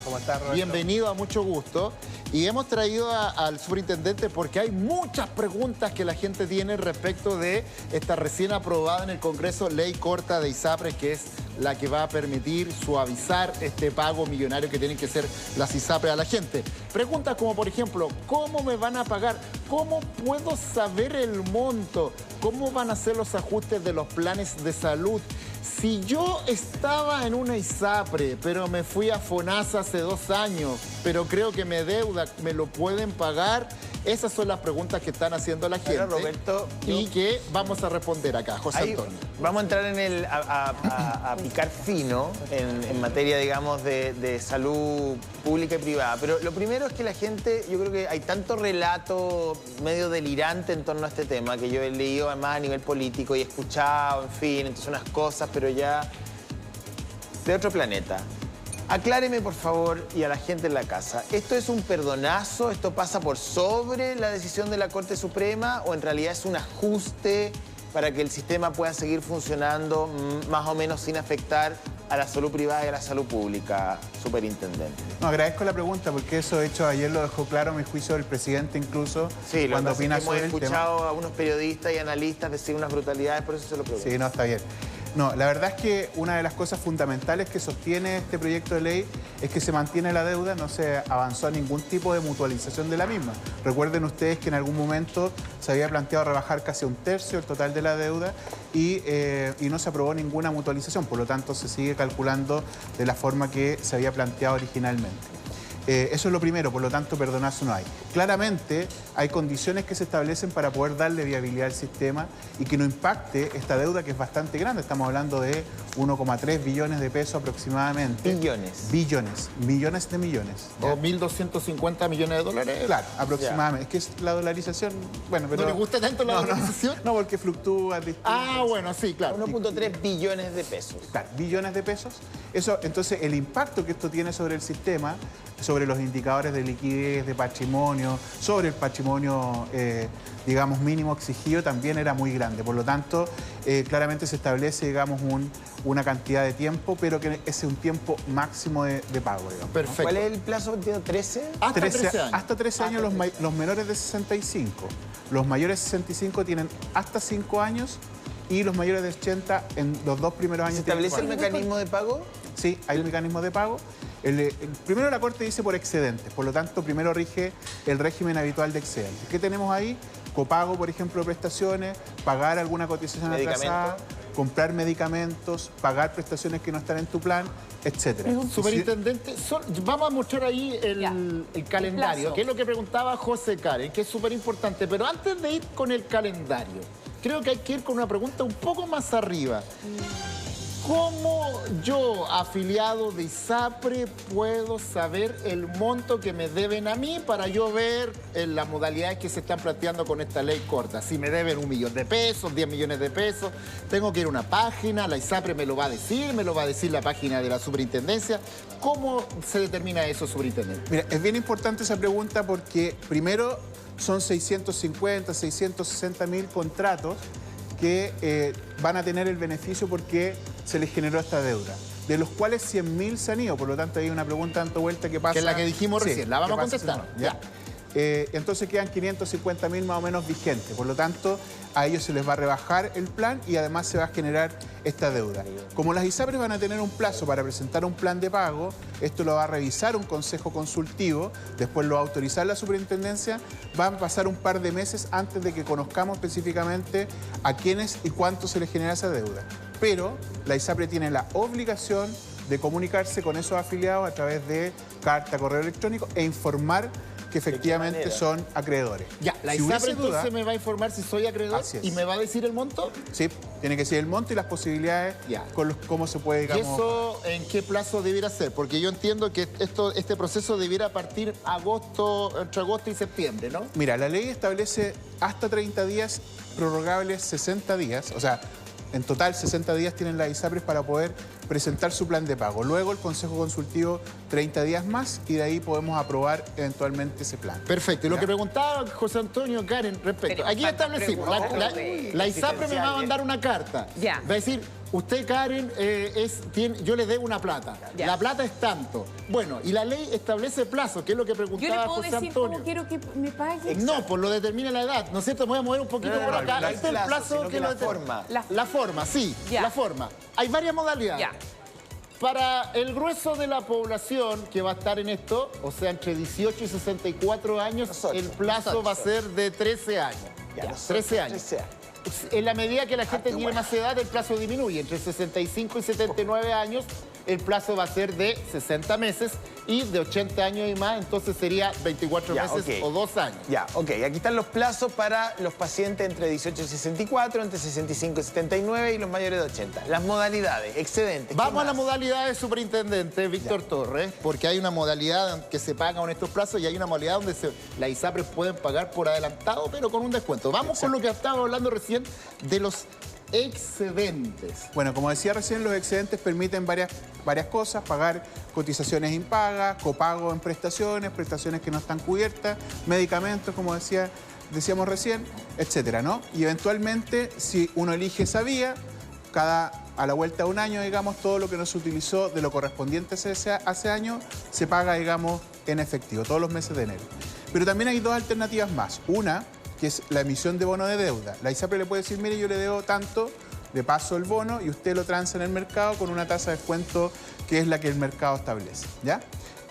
¿Cómo estás, Roberto? Bienvenido, a mucho gusto. Y hemos traído al superintendente porque hay muchas preguntas que la gente tiene respecto de esta recién aprobada en el Congreso ley corta de ISAPRES, que es la que va a permitir suavizar este pago millonario que tienen que hacer las ISAPRES a la gente. Preguntas como, por ejemplo, ¿cómo me van a pagar? ¿Cómo puedo saber el monto? ¿Cómo van a ser los ajustes de los planes de salud? Si yo estaba en una ISAPRE, pero me fui a FONASA hace 2 años, pero creo que me deuda, ¿me lo pueden pagar? Esas son las preguntas que están haciendo la gente. Pero, Roberto, y que vamos a responder acá, José Antonio. Vamos a entrar en a picar fino en materia, digamos, de salud pública y privada. Pero lo primero es que la gente, yo creo que hay tanto relato medio delirante en torno a este tema, que yo he leído además a nivel político y he escuchado, en fin, entonces unas cosas, pero ya de otro planeta. Acláreme, por favor, y a la gente en la casa, ¿esto es un perdonazo? ¿Esto pasa por sobre la decisión de la Corte Suprema? ¿O en realidad es un ajuste para que el sistema pueda seguir funcionando más o menos sin afectar a la salud privada y a la salud pública, superintendente? No, agradezco la pregunta porque eso, de hecho, ayer lo dejó claro a mi juicio el presidente incluso, sí, cuando opina sobre el tema. Hemos escuchado a unos periodistas y analistas decir unas brutalidades, por eso se lo pregunto. Sí, no, está bien. No, la verdad es que una de las cosas fundamentales que sostiene este proyecto de ley es que se mantiene la deuda, no se avanzó a ningún tipo de mutualización de la misma. Recuerden ustedes que en algún momento se había planteado rebajar casi 1/3 el total de la deuda y no se aprobó ninguna mutualización, por lo tanto se sigue calculando de la forma que se había planteado originalmente. Eso es lo primero, por lo tanto, perdonazo no hay. Claramente hay condiciones que se establecen para poder darle viabilidad al sistema y que no impacte esta deuda que es bastante grande. Estamos hablando de 1,3 billones de pesos aproximadamente. Billones. Billones, millones de millones. ¿O 1.250 millones de dólares? Claro, aproximadamente. Es que es la dolarización, bueno, pero... ¿No le gusta tanto la dolarización? No, porque fluctúa. Ah, bueno, sí, claro. 1.3 billones de pesos. Claro, billones de pesos. Eso, entonces, el impacto que esto tiene sobre el sistema, sobre los indicadores de liquidez, de patrimonio, sobre el patrimonio, digamos, mínimo exigido, también era muy grande. Por lo tanto, claramente se establece, digamos, una cantidad de tiempo, pero que es un tiempo máximo de pago, digamos. Perfecto. ¿Cuál es el plazo? ¿13? Hasta 13 años. Hasta 13 años los menores de 65. Los mayores de 65 tienen hasta 5 años y los mayores de 80 en los 2 primeros años. ¿Se establece el mecanismo de pago? Sí, hay un mecanismo de pago. Primero la Corte dice por excedentes, por lo tanto primero rige el régimen habitual de excedentes. ¿Qué tenemos ahí? Copago, por ejemplo, prestaciones, pagar alguna cotización atrasada, comprar medicamentos, pagar prestaciones que no están en tu plan, etc. Superintendente, vamos a mostrar ahí el calendario, que es lo que preguntaba José Karen, que es súper importante. Pero antes de ir con el calendario, creo que hay que ir con una pregunta un poco más arriba. ¿Cómo yo, afiliado de ISAPRE, puedo saber el monto que me deben a mí para yo ver las modalidades que se están planteando con esta ley corta? Si me deben 1 millón de pesos, 10 millones de pesos, tengo que ir a una página, la ISAPRE me lo va a decir la página de la superintendencia. ¿Cómo se determina eso, superintendente? Mira, es bien importante esa pregunta porque primero son 650, 660 mil contratos que van a tener el beneficio porque se les generó esta deuda, de los cuales 100.000 se han ido. Por lo tanto, hay una pregunta dando vuelta que pasa... Que es la que dijimos recién, la vamos a contestar. Ya. Entonces quedan 550.000 más o menos vigentes. Por lo tanto, a ellos se les va a rebajar el plan y además se va a generar esta deuda. Como las ISAPRES van a tener un plazo para presentar un plan de pago, esto lo va a revisar un consejo consultivo, después lo va a autorizar la superintendencia, van a pasar un par de meses antes de que conozcamos específicamente a quiénes y cuánto se les genera esa deuda. Pero la ISAPRE tiene la obligación de comunicarse con esos afiliados a través de carta, correo electrónico e informar que efectivamente son acreedores. Ya, la ISAPRE entonces me va a informar si soy acreedor y me va a decir el monto. Sí, tiene que decir el monto y las posibilidades con cómo se puede, digamos... ¿Y eso en qué plazo debiera ser? Porque yo entiendo que este proceso debiera partir entre agosto y septiembre, ¿no? Mira, la ley establece hasta 30 días, prorrogables 60 días, o sea, en total 60 días tienen las ISAPRES para poder presentar su plan de pago. Luego el Consejo Consultivo 30 días más y de ahí podemos aprobar eventualmente ese plan. Perfecto. Y lo que preguntaba José Antonio, Karen, respecto. Aquí establecimos, la ISAPRE me va a mandar una carta. Va a decir, usted, Karen, yo le debo una plata. Ya. La plata es tanto. Bueno, y la ley establece plazo, que es lo que Yo le preguntaba puedo José decir Antonio. cómo quiero que me pague. No, pues lo determina la edad, ¿no es cierto? Me voy a mover un poquito No, por acá. no Este es el plazo sino que lo la determina. forma. La forma, sí, Ya. la forma. Hay varias modalidades. Ya. Para el grueso de la población que va a estar en esto, o sea, entre 18 y 64 años, Nosotros, el plazo va a ser de 13 años. Ya, nosotros, 13 años. 13 años. En la medida que la gente tiene bueno. más edad, el plazo disminuye. Entre 65 y 79 años, el plazo va a ser de 60 meses y de 80 años y más, entonces sería 24 Ya, meses ok. o 2 años. Ya, ok. Aquí están los plazos para los pacientes entre 18 y 64, entre 65 y 79 y los mayores de 80. Las modalidades, excedentes. Vamos a la modalidad de superintendente, Víctor Torres, porque hay una modalidad que se paga con estos plazos y hay una modalidad donde las ISAPRES pueden pagar por adelantado, pero con un descuento. Vamos con lo que estaba hablando recién de los excedentes. Bueno, como decía recién, los excedentes permiten varias cosas, pagar cotizaciones impagas, copago en prestaciones, prestaciones que no están cubiertas, medicamentos, como decíamos recién, etcétera, ¿no? Y eventualmente, si uno elige esa vía, a la vuelta de un año, digamos, todo lo que no se utilizó de lo correspondiente hace año, se paga, digamos, en efectivo, todos los meses de enero. Pero también hay dos alternativas más. Una, que es la emisión de bono de deuda. La ISAPRE le puede decir, mire, yo le debo tanto, le paso el bono y usted lo transa en el mercado con una tasa de descuento que es la que el mercado establece, ¿ya?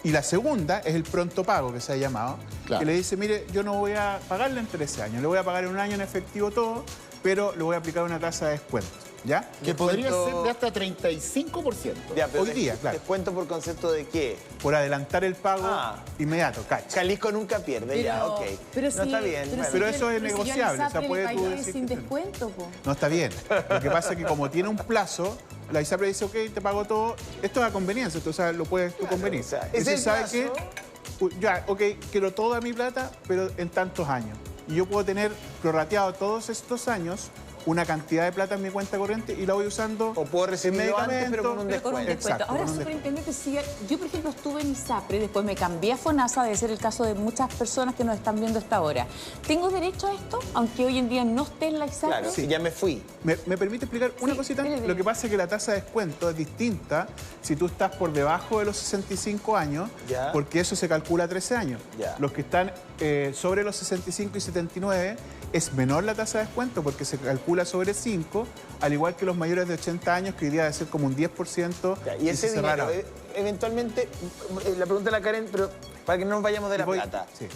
Y la segunda es el pronto pago, que se ha llamado, Claro. que le dice, mire, yo no voy a pagarle en 13 años, le voy a pagar en un año en efectivo todo, pero le voy a aplicar una tasa de descuento, ¿ya? Que podría Descuento- ser de hasta 35%. Ya, pero Hoy día, claro. ¿Descuento por concepto de qué? Por adelantar el pago Ah. inmediato, cacha. Jalisco nunca pierde, ya, ok. Pero no si, está bien. Pero, bueno. Pero si eso yo- es pero si yo al negociable, o sea, ISAPRE puede le tú pagué decir sin que- descuento, po. No está bien. Lo que pasa es que como tiene un plazo, la ISAPRE dice, ok, te pago todo. Esto es a conveniencia, tú sabes, lo puedes tú convenir. o sea, Y ese si sabe plazo- que, ya, ok, quiero toda mi plata, pero en tantos años. Y yo puedo tener prorrateado todos estos años una cantidad de plata en mi cuenta corriente y la voy usando O puedo en recibirlo antes, pero con un Pero con un descuento. descuento. Exacto, Ahora, con un superintendente, si yo, por ejemplo, estuve en ISAPRE, después me cambié a FONASA, debe ser el caso de muchas personas que nos están viendo hasta ahora. ¿Tengo derecho a esto, aunque hoy en día no esté en la ISAPRE? Claro, ya me fui. ¿Me permite explicar una Sí, cosita? dele. Lo que pasa es que la tasa de descuento es distinta si tú estás por debajo de los 65 años, Ya. porque eso se calcula a 13 años. Ya. Los que están sobre los 65 y 79 es menor la tasa de descuento porque se calcula sobre 5, al igual que los mayores de 80 años, que hoy día debe ser como un 10%. Ya, y ese se dinero, cerrara. eventualmente, la pregunta de la Karen, pero para que no nos vayamos de la plata. Sí.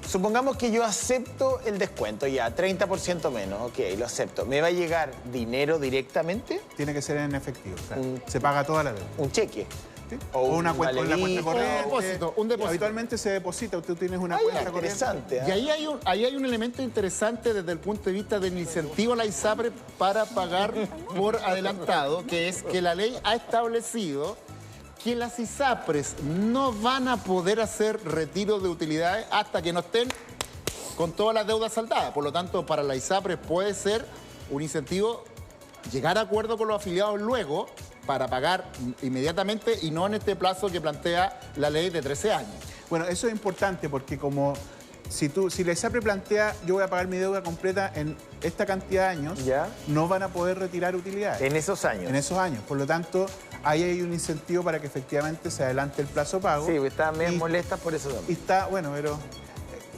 Supongamos que yo acepto el descuento ya, 30% menos, ok, lo acepto. ¿Me va a llegar dinero directamente? Tiene que ser en efectivo. claro. Un- Se paga toda la deuda. ¿Un cheque? ¿sí? O O una un cuenta, una cuenta valedito. corriente. Un depósito. Habitualmente se deposita, tú tienes una Ah, cuenta ya, corriente. interesante. Y ¿ah? ahí hay un elemento interesante desde el punto de vista del incentivo a la ISAPRE para pagar por adelantado, que es que la ley ha establecido que las ISAPRES no van a poder hacer retiro de utilidades hasta que no estén con todas las deudas saldadas. Por lo tanto, para la ISAPRES puede ser un incentivo llegar a acuerdo con los afiliados luego para pagar inmediatamente y no en este plazo que plantea la ley de 13 años. Bueno, eso es importante porque como si la ISAPRE plantea yo voy a pagar mi deuda completa en esta cantidad de años, Ya. no van a poder retirar utilidades En esos años. en esos años. Por lo tanto, ahí hay un incentivo para que efectivamente se adelante el plazo pago. Sí, porque estaban medio Y- molestas por eso Y también. está, bueno, pero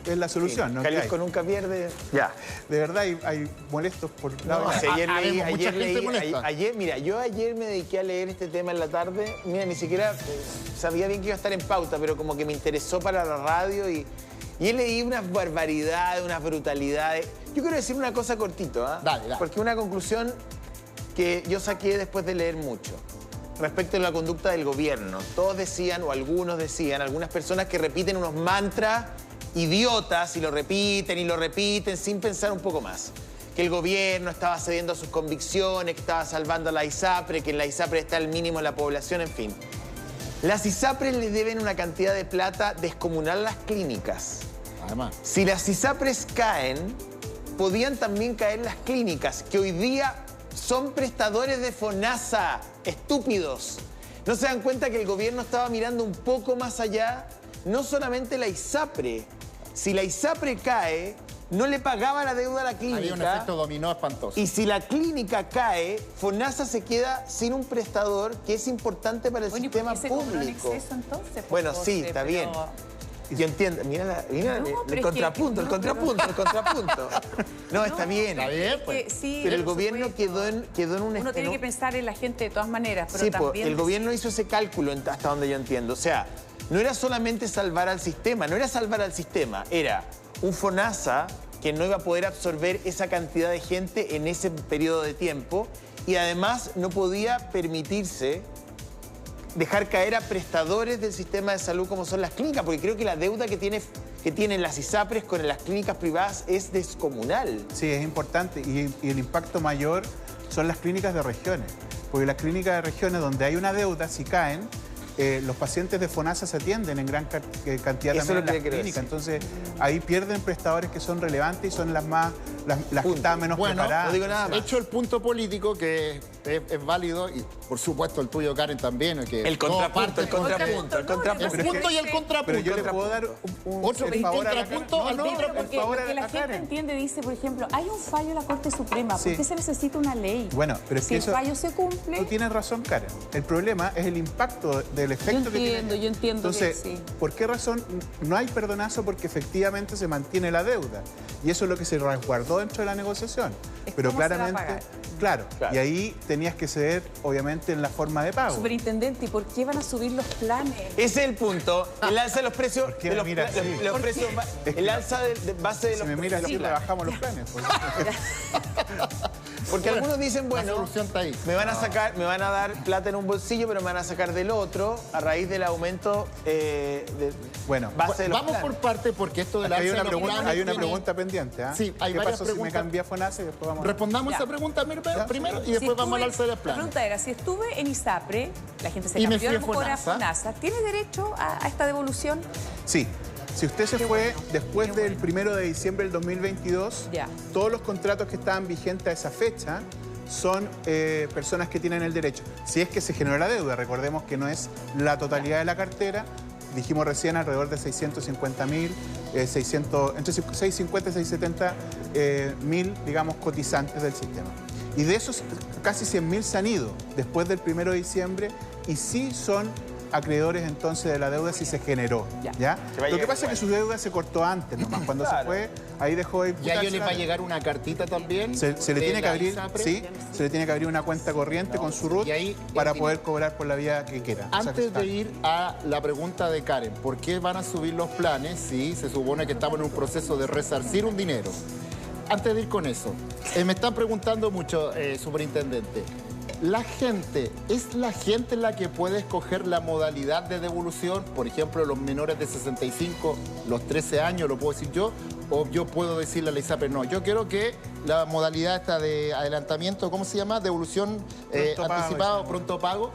es la solución, ¿no? Que Jalisco hay. nunca pierde. Ya. De verdad hay molestos por la No, si ayer leí, Habemos mucha ayer gente leí, molesta. mira, yo ayer me dediqué a leer este tema en la tarde. Mira, ni siquiera sabía bien que iba a estar en pauta, pero como que me interesó para la radio y leí unas barbaridades, unas brutalidades. Yo quiero decir una cosa cortito, ¿ah? Dale, dale. Porque una conclusión que yo saqué después de leer mucho. Respecto a la conducta del gobierno. Todos decían, o algunos decían, algunas personas que repiten unos mantras idiotas y lo repiten sin pensar un poco más. Que el gobierno estaba cediendo a sus convicciones, que estaba salvando a la ISAPRE, que en la ISAPRE está el mínimo en la población, en fin. Las ISAPRES le deben una cantidad de plata descomunal a las clínicas. Además. Si las ISAPRES caen, podían también caer las clínicas, que hoy día son prestadores de FONASA, estúpidos. ¿No se dan cuenta que el gobierno estaba mirando un poco más allá? No solamente la ISAPRE. Si la ISAPRE cae, no le pagaba la deuda a la Había un clínica. efecto dominó espantoso. Y si la clínica cae, FONASA se queda sin un prestador que es importante para el Bueno, ¿y sistema por qué se cobró en público. exceso, entonces? Pues, Bueno, sí, José, está pero- bien. Yo entiendo. Mira, No, pero el es contrapunto, que- el no, contrapunto, el contrapunto. No, está bien. Está bien, pues. Que sí, Pero el por gobierno supuesto. quedó en un... Uno tiene en un- que pensar en la gente de todas maneras, pero Sí, pues, también... el gobierno hizo ese cálculo hasta donde yo entiendo. O sea, no era solamente salvar al sistema, no era salvar al sistema, era un FONASA que no iba a poder absorber esa cantidad de gente en ese periodo de tiempo y además no podía permitirse dejar caer a prestadores del sistema de salud como son las clínicas, porque creo que la deuda que tienen las ISAPRES con las clínicas privadas es descomunal. Sí, es importante y el impacto mayor son las clínicas de regiones, porque las clínicas de regiones donde hay una deuda, si caen, los pacientes de FONASA se atienden en gran cantidad Eso también es lo que en las quiero clínicas. decir. Entonces, ahí pierden prestadores que son relevantes y son las que Punto. estaban menos Bueno, preparadas. no digo nada más. Hecho el punto político que es válido y por supuesto el tuyo, Karen, también. Que El todo contrapunto, parte- el contrapunto, el El contrapunto. punto y el contrapunto. Pero yo le puedo dar Otro el favor a la contrapunto Karen. al No, otro, no, Pero el porque favor lo que a la gente Karen. entiende, dice, por ejemplo, hay un fallo en la Corte Suprema, Sí. ¿por qué se necesita una ley? Bueno, pero es si que el eso... fallo se cumple... Tú tienes razón, Karen. El problema es el impacto del efecto que tiene. Yo entiendo que Entonces, sí. ¿por qué razón no hay perdonazo? Porque efectivamente se mantiene la deuda. Y eso es lo que se resguardó dentro de la negociación. Es Pero cómo se va a claramente, pagar. claro, Claro. y ahí tenías que ceder, obviamente, en la forma de pago. Superintendente, ¿y por qué van a subir los planes? Ese es el punto. El alza de los precios. ¿Por qué de me los, mira los- así? los ¿Por precios qué? el alza de base de Si los me mira así, precios. le bajamos los planes. Porque algunos dicen, La bueno, solución está ahí. me van a dar plata en un bolsillo, pero me van a sacar del otro a raíz del aumento de Bueno, base de los Vamos por planes. parte porque esto de la Hay alza una de los pregunta, planes hay una tiene- pregunta pendiente. ¿Ah? Sí, hay ¿Qué varias pasó si me preguntas. cambié a FONASA y después vamos a... Respondamos Ya. esa pregunta primero y Si después vamos al estuve- alza de los La planes. pregunta era, si estuve en ISAPRE, la gente se Y me cambió a fui lo a mejor a FONASA. FONASA, ¿tiene derecho a esta devolución? Sí. Si usted se Qué fue bueno, después qué del 1 de diciembre del 2022, Ya. todos los contratos que estaban vigentes a esa fecha son personas que tienen el derecho. Si es que se generó la deuda, recordemos que no es la totalidad de la cartera, dijimos recién alrededor de 650.000, entre 650 y 670 mil, digamos, cotizantes del sistema. Y de esos, casi 100.000 se han ido después del 1 de diciembre y sí son acreedores entonces de la deuda si se generó. Ya. ¿Ya? Se va a Lo que llegar pasa es que su deuda se cortó antes nomás. Cuando se Claro. fue, ahí dejó de Y a imputarse ellos les la va a deuda. llegar una cartita también. Se le de tiene que la abrir, ISAPRE. sí, se le tiene que abrir una cuenta corriente con su RUT Y ahí, para y- poder cobrar por la vía que quiera. O sea, Antes fiscal. de ir a la pregunta de Karen, ¿por qué van a subir los planes si se supone que estamos en un proceso de resarcir un dinero? Antes de ir con eso, me están preguntando mucho, superintendente. ¿Es la gente la que puede escoger la modalidad de devolución? Por ejemplo, los menores de 65, los 13 años, lo puedo decir yo, o yo puedo decirle a la ISAPRE, no, yo quiero que la modalidad esta de adelantamiento, ¿cómo se llama? Devolución Pronto pago, anticipada o digamos. pronto pago.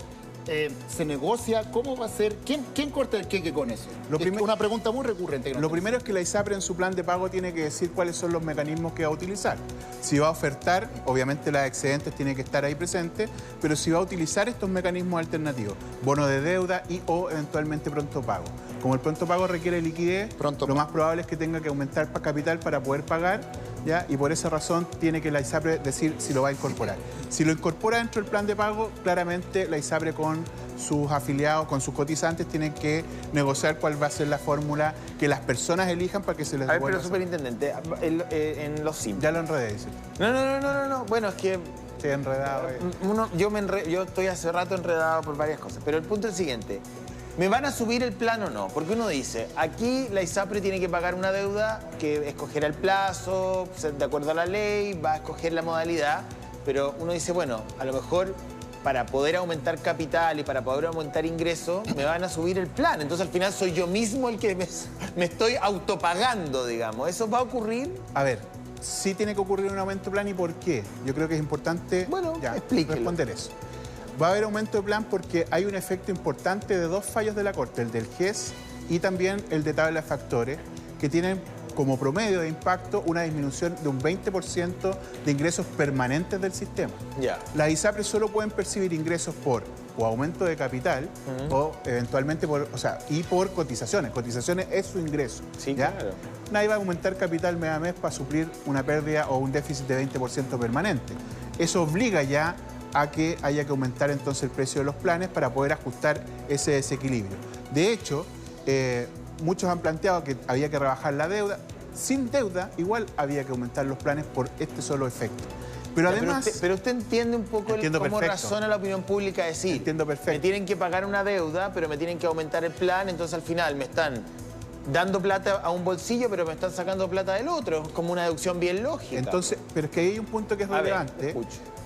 ¿Se negocia? ¿Cómo va a ser? ¿Quién corta el queque con eso? Lo Es primer- una pregunta muy recurrente. que nos Lo hacen. primero es que la ISAPRE en su plan de pago tiene que decir cuáles son los mecanismos que va a utilizar. Si va a ofertar, obviamente las excedentes tienen que estar ahí presentes, pero si va a utilizar estos mecanismos alternativos, bono de deuda y o eventualmente pronto pago. Como el pronto pago requiere liquidez, Pronto lo pago. más probable es que tenga que aumentar capital para poder pagar, ¿ya? Y por esa razón tiene que la ISAPRE decir si lo va a incorporar. Si lo incorpora dentro del plan de pago, claramente la ISAPRE con sus afiliados, con sus cotizantes, tienen que negociar cuál va a ser la fórmula que las personas elijan para que se les A ver, devuelva. pero superintendente, en los SIM. Ya lo enredé, dice. No. Bueno, es que Sí, enredado. yo estoy hace rato enredado por varias cosas. Pero el punto es el siguiente. ¿Me van a subir el plan o no? Porque uno dice, aquí la ISAPRE tiene que pagar una deuda que escogerá el plazo, de acuerdo a la ley, va a escoger la modalidad, pero uno dice, bueno, a lo mejor para poder aumentar capital y para poder aumentar ingresos, me van a subir el plan. Entonces al final soy yo mismo el que me estoy autopagando, digamos. ¿Eso va a ocurrir? A ver, sí tiene que ocurrir un aumento de plan y por qué. Yo creo que es importante Bueno, explíquelo. responder eso. Va a haber aumento de plan porque hay un efecto importante de dos fallos de la Corte, el del GES y también el de tabla de factores, que tienen como promedio de impacto una disminución de un 20% de ingresos permanentes del sistema. Ya. Las ISAPRES solo pueden percibir ingresos por o aumento de capital o eventualmente por, y por cotizaciones. Cotizaciones es su ingreso. Sí, ¿ya? claro. Nadie va a aumentar capital mes a mes para suplir una pérdida o un déficit de 20% permanente. Eso obliga ya a que haya que aumentar entonces el precio de los planes para poder ajustar ese desequilibrio. De hecho, muchos han planteado que había que rebajar la deuda. Sin deuda, igual había que aumentar los planes por este solo efecto. Pero además... Pero usted entiende un poco cómo razona la opinión pública, decir, entiendo perfecto. Me tienen que pagar una deuda, pero me tienen que aumentar el plan, entonces al final me están dando plata a un bolsillo, pero me están sacando plata del otro. Es como una deducción bien lógica. Entonces, pero es que hay un punto que es relevante,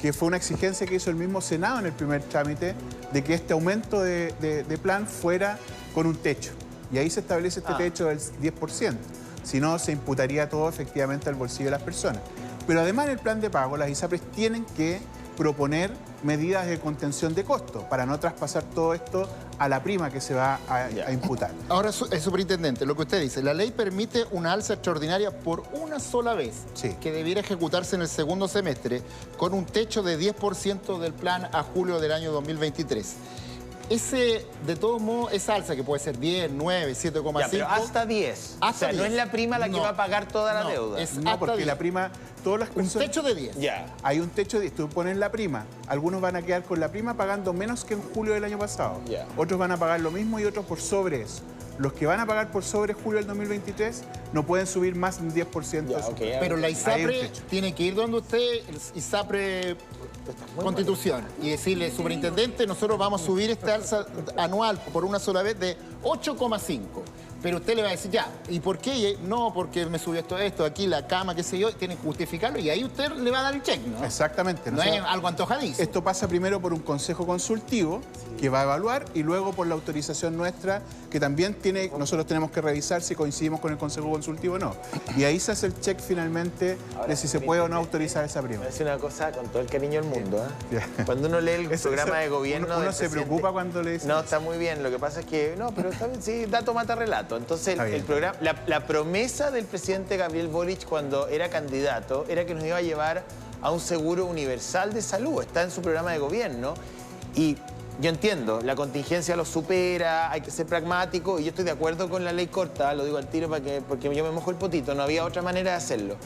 que fue una exigencia que hizo el mismo Senado en el primer trámite, de que este aumento de plan fuera con un techo. Y ahí se establece este techo del 10%. Si no, se imputaría todo efectivamente al bolsillo de las personas. Pero además en el plan de pago, las ISAPRES tienen que proponer medidas de contención de costos para no traspasar todo esto a la prima que se va a imputar. Ahora, superintendente, lo que usted dice, la ley permite una alza extraordinaria por una sola vez, que debiera ejecutarse en el segundo semestre, con un techo de 10% del plan a julio del año 2023. De todos modos, esa alza que puede ser 10, 9, 7,5... pero hasta 10. O sea, no es la prima la que va a pagar toda la deuda. No, porque la prima... Todas las personas, un techo de 10. Ya. Hay un techo de 10. Tú pones la prima. Algunos van a quedar con la prima pagando menos que en julio del año pasado. Ya. Otros van a pagar lo mismo y otros por sobre eso. Los que van a pagar por sobre julio del 2023 no pueden subir más de un 10% de su Pero la ISAPRE tiene que ir donde usted, el ISAPRE Constitución, y decirle, superintendente, nosotros vamos a subir esta alza anual por una sola vez de 8,5. Pero usted le va a decir, ya, ¿y por qué? No, porque me subió esto, aquí la cama, qué sé yo, tiene que justificarlo y ahí usted le va a dar el cheque, ¿no? Exactamente. No es algo antojadizo. Esto pasa primero por un consejo consultivo que va a evaluar y luego por la autorización nuestra que también nosotros tenemos que revisar si coincidimos con el consejo consultivo o no. Y ahí se hace el check finalmente de si se puede o no autorizar esa prima. Es una cosa con todo el cariño del mundo, ¿eh? Cuando uno lee el programa de gobierno... Uno se preocupa cuando le dice... No, está muy bien. Lo que pasa es que... No, pero está bien, sí, dato mata relato. Entonces, el programa, la promesa del presidente Gabriel Boric cuando era candidato era que nos iba a llevar a un seguro universal de salud. Está en su programa de gobierno. Y yo entiendo, la contingencia lo supera, hay que ser pragmático y yo estoy de acuerdo con la ley corta, lo digo al tiro porque yo me mojo el potito, no había otra manera de hacerlo.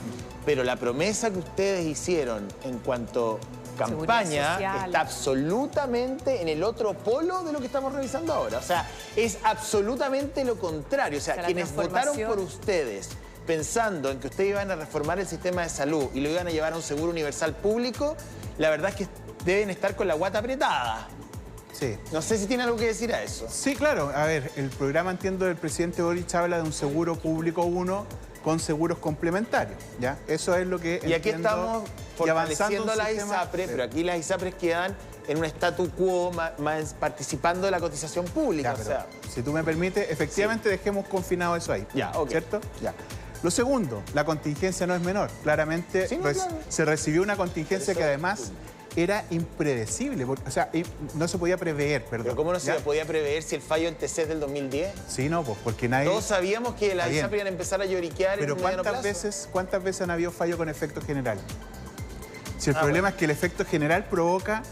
Pero la promesa que ustedes hicieron en cuanto campaña está absolutamente en el otro polo de lo que estamos revisando ahora. O sea, es absolutamente lo contrario. O sea, quienes votaron por ustedes pensando en que ustedes iban a reformar el sistema de salud y lo iban a llevar a un seguro universal público, la verdad es que deben estar con la guata apretada. Sí. No sé si tiene algo que decir a eso. Sí, claro. A ver, el programa, entiendo, del presidente Boric habla de un seguro público 1 con seguros complementarios, ¿ya? Eso es lo que y aquí estamos fortaleciendo las ISAPRES, pero aquí las ISAPRES quedan en un statu quo más participando de la cotización pública. Ya, o sea, si tú me permites, efectivamente dejemos confinado eso ahí. Ya, ok. ¿Cierto? Ya. Lo segundo, la contingencia no es menor. Claramente se recibió una contingencia que además era impredecible, o sea, no se podía prever, perdón. ¿Pero cómo no se podía prever si el fallo en TC es del 2010? Sí, no, pues porque nadie... Todos sabíamos que las ISAPRES iban a empezar a lloriquear en un mediano plazo. Pero ¿cuántas veces han habido fallo con efecto general? Si el problema es que el efecto general provoca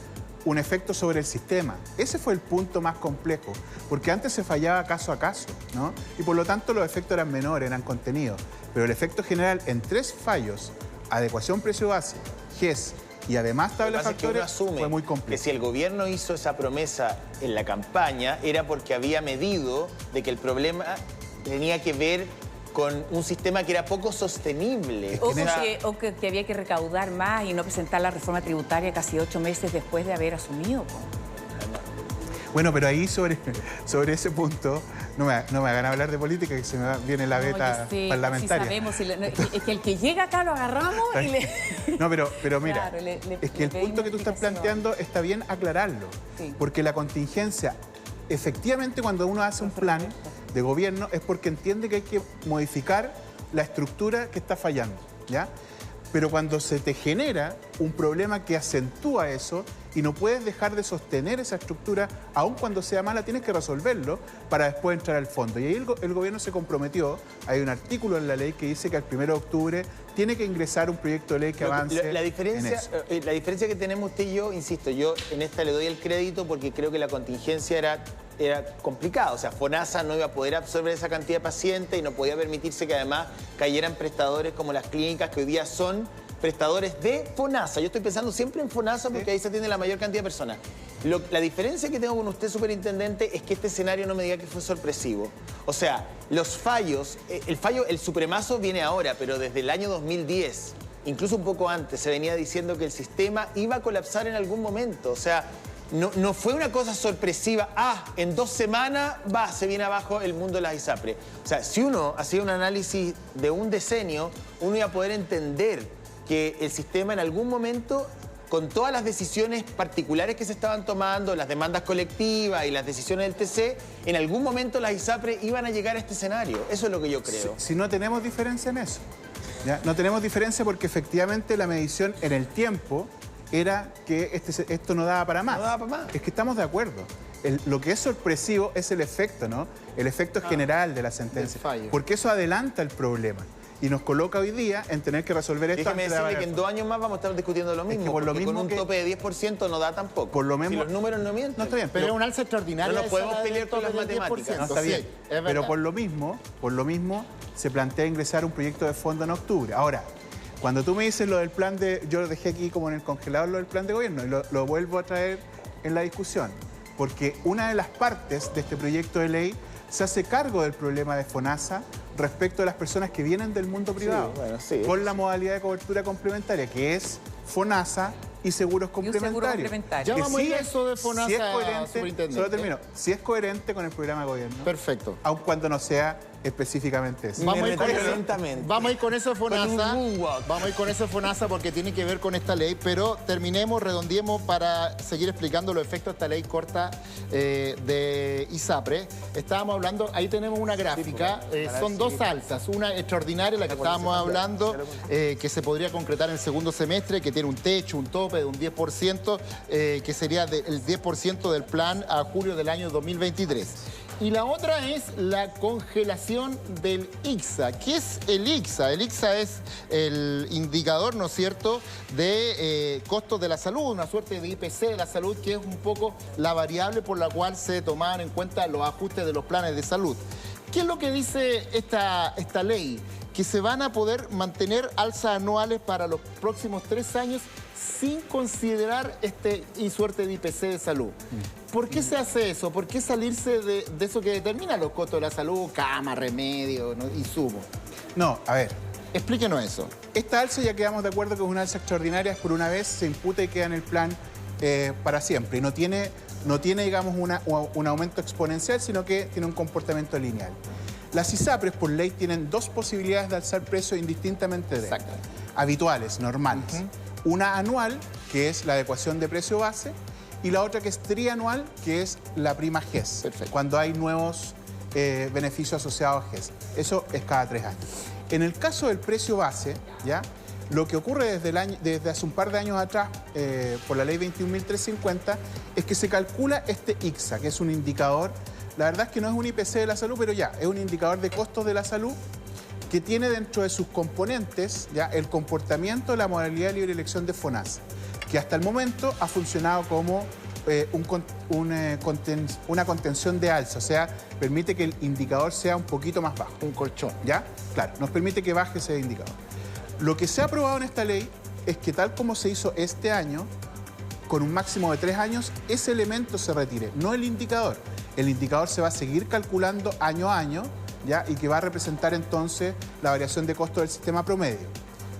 un efecto sobre el sistema. Ese fue el punto más complejo, porque antes se fallaba caso a caso, ¿no? Y por lo tanto los efectos eran menores, eran contenidos. Pero el efecto general en 3 fallos, adecuación precio-base, GES, y además tabla de factores, fue muy complejo. Que si el gobierno hizo esa promesa en la campaña era porque había medido de que el problema tenía que ver con un sistema que era poco sostenible. O que había que recaudar más y no presentar la reforma tributaria casi 8 meses después de haber asumido. Bueno, pero ahí sobre ese punto no me hagan hablar de política, que se me viene la beta parlamentaria. Sí sabemos, es que el que llega acá lo agarramos y le... No, pero mira, claro, es que el punto que tú estás planteando está bien aclararlo, porque la contingencia, efectivamente cuando uno hace un plan de gobierno es porque entiende que hay que modificar la estructura que está fallando, ¿ya? pero cuando se te genera un problema que acentúa eso y no puedes dejar de sostener esa estructura, aun cuando sea mala, tienes que resolverlo para después entrar al fondo. Y ahí el gobierno se comprometió, hay un artículo en la ley que dice que al 1 de octubre tiene que ingresar un proyecto de ley que avance la diferencia, en eso. La diferencia que tenemos usted y yo, insisto, yo en esta le doy el crédito porque creo que la contingencia era complicada. O sea, FONASA no iba a poder absorber esa cantidad de pacientes y no podía permitirse que además cayeran prestadores como las clínicas que hoy día son prestadores de FONASA. Yo estoy pensando siempre en FONASA porque ahí se atiende la mayor cantidad de personas. La diferencia que tengo con usted, superintendente, es que este escenario no me diga que fue sorpresivo. O sea, los fallos, el supremazo viene ahora, pero desde el año 2010, incluso un poco antes, se venía diciendo que el sistema iba a colapsar en algún momento. O sea, no fue una cosa sorpresiva. En 2 semanas se viene abajo el mundo de las ISAPRE. O sea, si uno hacía un análisis de un decenio, uno iba a poder entender que el sistema en algún momento, con todas las decisiones particulares que se estaban tomando, las demandas colectivas y las decisiones del TC, en algún momento las ISAPRE iban a llegar a este escenario. Eso es lo que yo creo. Si no tenemos diferencia en eso. ¿Ya? No tenemos diferencia porque efectivamente la medición en el tiempo era que esto no daba para más. No daba para más. Es que estamos de acuerdo. Lo que es sorpresivo es el efecto, ¿no? El efecto general de la sentencia. Porque eso adelanta el problema. Y nos coloca hoy día en tener que resolver esto. Déjame decirle que en 2 años más vamos a estar discutiendo lo mismo. Es que por lo mismo con un tope de 10% no da tampoco. Por lo mismo, si los números no mienten. No, está bien. Pero es un alza extraordinaria. No nos podemos pelear con las matemáticas. No, está bien. Pero por lo mismo se plantea ingresar un proyecto de fondo en octubre. Ahora, cuando tú me dices lo del plan de... Yo lo dejé aquí como en el congelador, lo del plan de gobierno, y lo vuelvo a traer en la discusión. Porque una de las partes de este proyecto de ley se hace cargo del problema de FONASA respecto a las personas que vienen del mundo privado, con la modalidad de cobertura complementaria, que es FONASA y seguros complementarios. Ya vamos a ir a eso de FONASA, si es coherente, superintendente. solo termino, si es coherente con el programa de gobierno. Perfecto. Aun cuando no sea específicamente eso. Vamos a ir con eso de FONASA. Vamos a ir con eso de FONASA porque tiene que ver con esta ley, pero terminemos, redondeemos para seguir explicando los efectos de esta ley corta de ISAPRE. Estábamos hablando, ahí tenemos una gráfica, son 2 alzas, una extraordinaria, la que estábamos hablando, que se podría concretar en el segundo semestre, que tiene un techo, un tope de un 10%, que sería el 10% del plan a julio del año 2023. Y la otra es la congelación del ICSA. ¿Qué es el ICSA? El ICSA es el indicador, ¿no es cierto?, de costos de la salud, una suerte de IPC de la salud, que es un poco la variable por la cual se tomaban en cuenta los ajustes de los planes de salud. ¿Qué es lo que dice esta ley? Que se van a poder mantener alzas anuales para los próximos 3 años sin considerar suerte de IPC de salud. ¿Por qué se hace eso? ¿Por qué salirse de eso que determina los costos de la salud, cama, remedio, ¿no?, insumos? No, a ver. Explíquenos eso. Esta alza, ya quedamos de acuerdo que es una alza extraordinaria, es por una vez, se imputa y queda en el plan para siempre. Y no tiene digamos, un aumento exponencial, sino que tiene un comportamiento lineal. Las ISAPRES, por ley, tienen 2 posibilidades de alzar precios indistintamente habituales, normales. Una anual, que es la adecuación de precio base, y la otra que es trianual, que es la prima GES, cuando hay nuevos beneficios asociados a GES. Eso es cada 3 años. En el caso del precio base, ¿ya?, lo que ocurre desde hace un par de años atrás, por la ley 21.350, es que se calcula este ICSA, que es un indicador, la verdad es que no es un IPC de la salud, pero ya, es un indicador de costos de la salud que tiene dentro de sus componentes ya el comportamiento de la modalidad de libre elección de FONASA, que hasta el momento ha funcionado como una contención de alza, o sea, permite que el indicador sea un poquito más bajo. Un colchón. ¿Ya? Claro, nos permite que baje ese indicador. Lo que se ha aprobado en esta ley es que tal como se hizo este año, con un máximo de 3 años, ese elemento se retire, no el indicador. El indicador se va a seguir calculando año a año, ¿ya?, y que va a representar entonces la variación de costo del sistema promedio.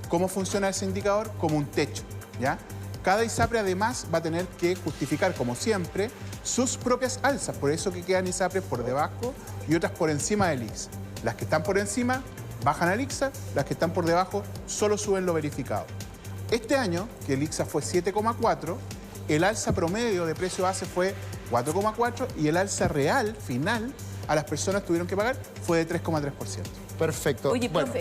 ¿Cómo funciona ese indicador? Como un techo, ¿ya? Cada ISAPRE además va a tener que justificar, como siempre, sus propias alzas. Por eso que quedan ISAPRES por debajo y otras por encima del ICSA. Las que están por encima bajan al ICSA, las que están por debajo solo suben lo verificado. Este año, que el ICSA fue 7,4, el alza promedio de precio base fue 4,4 y el alza real final a las personas tuvieron que pagar fue de 3,3%. Perfecto. Oye, Bueno,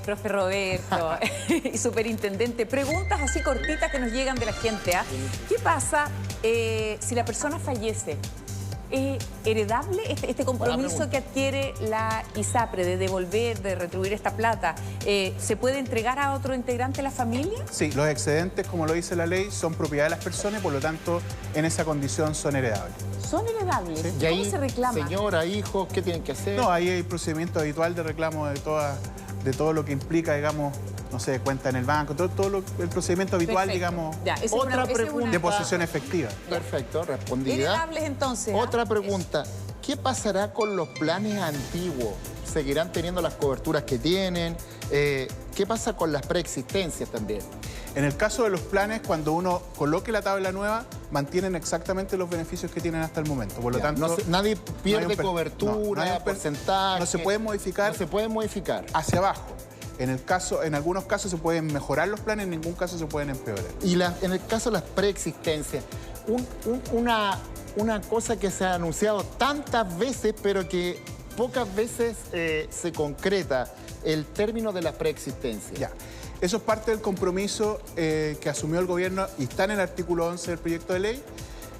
profe Roberto y superintendente, preguntas así cortitas que nos llegan de la gente. ¿Ah? ¿Qué pasa si la persona fallece? ¿Heredable este compromiso que adquiere la ISAPRE de devolver, de retribuir esta plata? ¿Se puede entregar a otro integrante de la familia? Sí, los excedentes, como lo dice la ley, son propiedad de las personas y por lo tanto en esa condición son heredables. ¿Son heredables? Sí. y ahí, ¿Cómo se reclama? señora, hijos, ¿qué tienen que hacer? No, ahí hay procedimiento habitual de reclamo de todo lo que implica, digamos, no sé, cuenta en el banco, el procedimiento habitual, Perfecto. digamos, Ya, esa es Otra esa es pregunta. de posesión efectiva. Perfecto, respondida. Heredables entonces. ¿ah? Otra pregunta, ¿qué pasará con los planes antiguos? ¿Seguirán teniendo las coberturas que tienen? ¿Qué pasa con las preexistencias también? En el caso de los planes, cuando uno coloque la tabla nueva, mantienen exactamente los beneficios que tienen hasta el momento. Por lo Ya, tanto, nadie pierde no hay un cobertura, no hay un porcentaje. No se puede modificar. No se puede modificar. Hacia abajo. En algunos casos se pueden mejorar los planes, en ningún caso se pueden empeorar. Y en el caso de las preexistencias, una cosa que se ha anunciado tantas veces, pero que pocas veces se concreta, el término de la preexistencia. Ya. Eso es parte del compromiso que asumió el gobierno y está en el artículo 11 del proyecto de ley,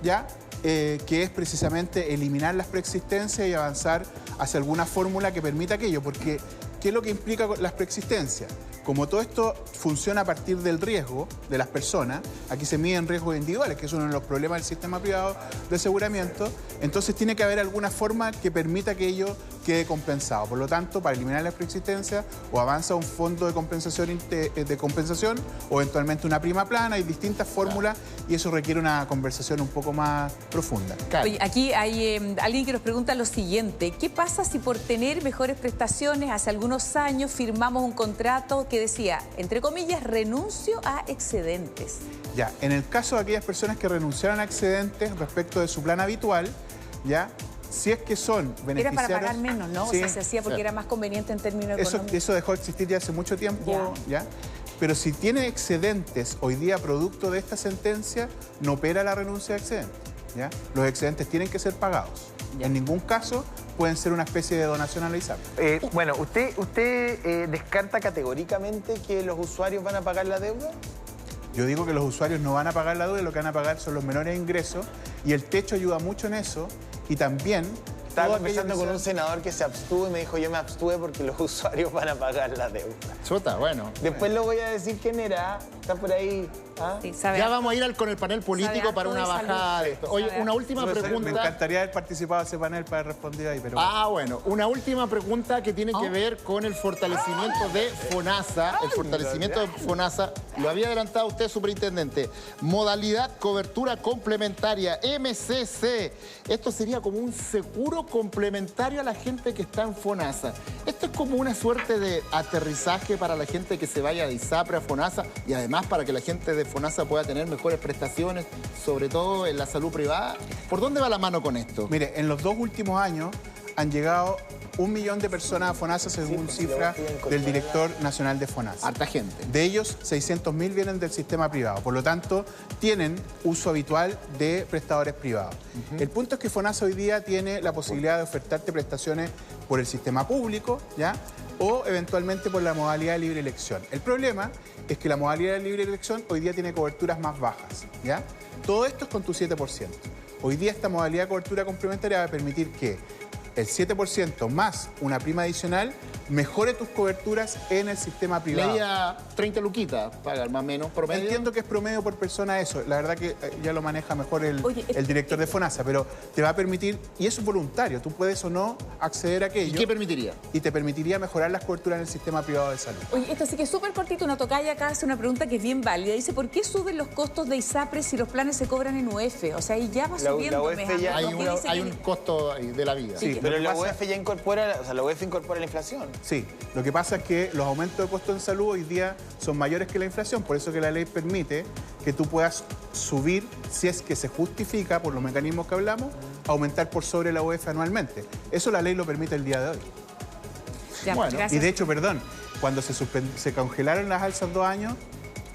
¿ya? Que es precisamente eliminar las preexistencias y avanzar hacia alguna fórmula que permita aquello, porque ¿qué es lo que implica las preexistencias? Como todo esto funciona a partir del riesgo de las personas, aquí se miden riesgos individuales, que es uno de los problemas del sistema privado de aseguramiento, entonces tiene que haber alguna forma que permita que ello quede compensado. Por lo tanto, para eliminar las preexistencias, o avanza un fondo de compensación o eventualmente una prima plana, hay distintas fórmulas y eso requiere una conversación un poco más profunda. Oye, aquí hay alguien que nos pregunta lo siguiente. ¿Qué pasa si por tener mejores prestaciones hace algunos años firmamos un contrato que decía, entre comillas, renuncio a excedentes? Ya, en el caso de aquellas personas que renunciaron a excedentes respecto de su plan habitual, ya, si es que son beneficiarios... Era para pagar menos, ¿no? Sí, o sea, se hacía porque era más conveniente en términos económicos. eso dejó de existir ya hace mucho tiempo, ¿ya? Pero si tiene excedentes hoy día producto de esta sentencia, no opera la renuncia de excedentes, ¿ya? Los excedentes tienen que ser pagados. En ningún caso pueden ser una especie de donación a la ISAPRE. Bueno, ¿usted descarta categóricamente que los usuarios van a pagar la deuda? Yo digo que los usuarios no van a pagar la deuda, lo que van a pagar son los menores ingresos y el techo ayuda mucho en eso y también... Estaba conversando con un senador que se abstuvo y me dijo, yo me abstuve porque los usuarios van a pagar la deuda. Chuta, bueno. Después lo voy a decir quién era, está por ahí. ¿Ah? Sí, sabe Ya harto. vamos a ir con el panel político para una bajada de esto. Oye, una última Me pregunta. encantaría haber participado en ese panel para responder ahí, pero... Bueno, una última pregunta que tiene que ver con el fortalecimiento de FONASA. El fortalecimiento de FONASA, lo había adelantado usted, superintendente. Modalidad cobertura complementaria, MCC. Esto sería como un seguro complementario a la gente que está en FONASA. Esto es como una suerte de aterrizaje para la gente que se vaya de ISAPRE a FONASA y además para que la gente de FONASA pueda tener mejores prestaciones, sobre todo en la salud privada. ¿Por dónde va la mano con esto? Mire, en los 2 últimos años han llegado 1 millón de personas a FONASA según cifra del director nacional de FONASA. Harta gente. De ellos, 600.000 vienen del sistema privado. Por lo tanto, tienen uso habitual de prestadores privados. El punto es que FONASA hoy día tiene la posibilidad de ofertarte prestaciones por el sistema público, ¿ya? O eventualmente por la modalidad de libre elección. El problema es que la modalidad de libre elección hoy día tiene coberturas más bajas, ¿ya? Todo esto es con tu 7%. Hoy día esta modalidad de cobertura complementaria va a permitir que el 7% más una prima adicional mejore tus coberturas en el sistema privado. Media 30 luquitas, pagar más o menos, promedio. Entiendo que es promedio por persona eso. La verdad que ya lo maneja mejor el director de FONASA, pero te va a permitir, y eso es voluntario, tú puedes o no acceder a aquello. ¿Y qué permitiría? Y te permitiría mejorar las coberturas en el sistema privado de salud. Oye, esto sí que es súper cortito. Una tocaya acá hace una pregunta que es bien válida. Dice, ¿por qué suben los costos de ISAPRE si los planes se cobran en UF? O sea, ahí ya va subiendo. UF ya hay un costo de la vida. Sí, pero la UF ya incorpora, o sea, la UF incorpora la inflación. Sí, lo que pasa es que los aumentos de costos en salud hoy día son mayores que la inflación, por eso que la ley permite que tú puedas subir, si es que se justifica por los mecanismos que hablamos, aumentar por sobre la UF anualmente. Eso la ley lo permite el día de hoy. Ya, Bueno, gracias. Y de hecho, perdón, cuando se congelaron las alzas 2 años,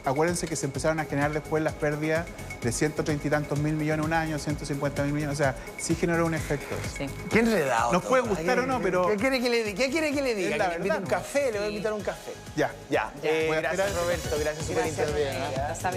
acuérdense que se empezaron a generar después las pérdidas de 130 y tantos mil millones un año, 150 mil millones. O sea, sí generó un efecto. Sí. Qué enredado. Nos puede gustar o no, pero... ¿Qué quiere que le diga? ¿Qué quiere que le diga? Es la ¿Que le invite verdad, un ¿no? café? Le voy a invitar un café. Ya. Ya. Voy a Gracias, esperar. Roberto. Gracias, súper Gracias, interesante. Roberto. Sabe